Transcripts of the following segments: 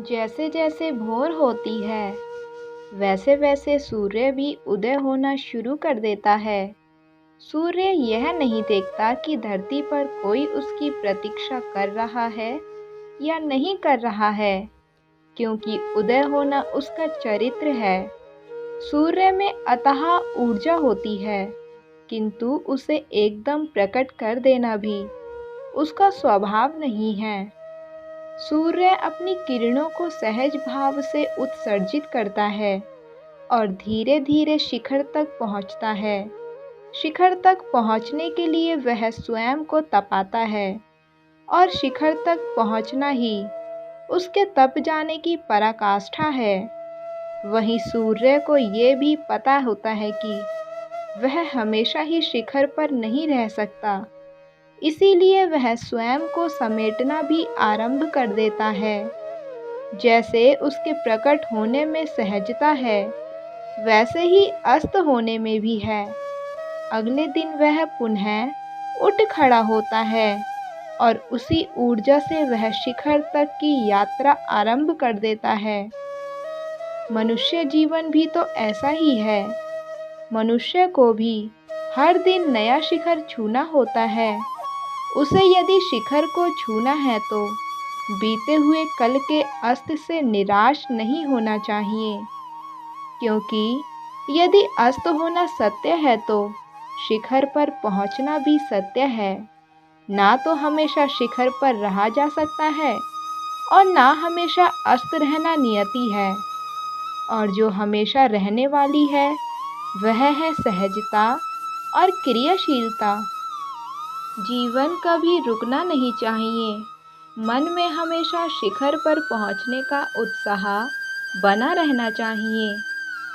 जैसे जैसे भोर होती है, वैसे वैसे सूर्य भी उदय होना शुरू कर देता है। सूर्य यह नहीं देखता कि धरती पर कोई उसकी प्रतीक्षा कर रहा है या नहीं कर रहा है, क्योंकि उदय होना उसका चरित्र है। सूर्य में अथाह ऊर्जा होती है, किंतु उसे एकदम प्रकट कर देना भी उसका स्वभाव नहीं है। सूर्य अपनी किरणों को सहज भाव से उत्सर्जित करता है और धीरे धीरे शिखर तक पहुंचता है। शिखर तक पहुंचने के लिए वह स्वयं को तपाता है और शिखर तक पहुंचना ही उसके तप जाने की पराकाष्ठा है। वहीं सूर्य को ये भी पता होता है कि वह हमेशा ही शिखर पर नहीं रह सकता, इसीलिए वह स्वयं को समेटना भी आरंभ कर देता है। जैसे उसके प्रकट होने में सहजता है, वैसे ही अस्त होने में भी है। अगले दिन वह पुनः उठ खड़ा होता है और उसी ऊर्जा से वह शिखर तक की यात्रा आरंभ कर देता है। मनुष्य जीवन भी तो ऐसा ही है। मनुष्य को भी हर दिन नया शिखर छूना होता है। उसे यदि शिखर को छूना है तो बीते हुए कल के अस्त से निराश नहीं होना चाहिए, क्योंकि यदि अस्त होना सत्य है तो शिखर पर पहुंचना भी सत्य है। ना तो हमेशा शिखर पर रहा जा सकता है और ना हमेशा अस्त रहना नियति है। और जो हमेशा रहने वाली है वह है सहजता और क्रियाशीलता। जीवन कभी रुकना नहीं चाहिए। मन में हमेशा शिखर पर पहुंचने का उत्साह बना रहना चाहिए।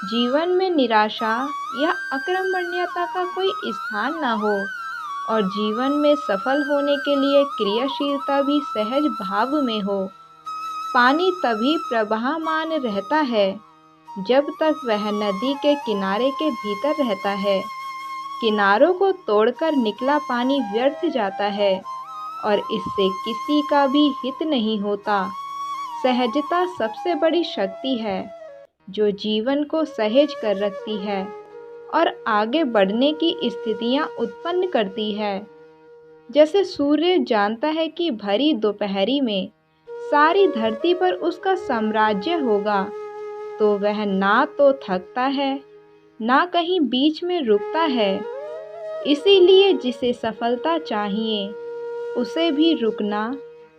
जीवन में निराशा या अकर्मण्यता का कोई स्थान ना हो और जीवन में सफल होने के लिए क्रियाशीलता भी सहज भाव में हो। पानी तभी प्रवाहमान रहता है जब तक वह नदी के किनारे के भीतर रहता है। किनारों को तोड़कर निकला पानी व्यर्थ जाता है और इससे किसी का भी हित नहीं होता। सहजता सबसे बड़ी शक्ति है जो जीवन को सहेज कर रखती है और आगे बढ़ने की स्थितियां उत्पन्न करती है। जैसे सूर्य जानता है कि भरी दोपहरी में सारी धरती पर उसका साम्राज्य होगा, तो वह ना तो थकता है ना कहीं बीच में रुकता है। इसीलिए जिसे सफलता चाहिए उसे भी रुकना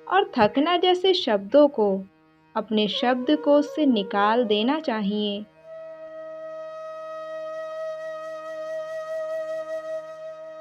और थकना जैसे शब्दों को अपने शब्दकोश से निकाल देना चाहिए।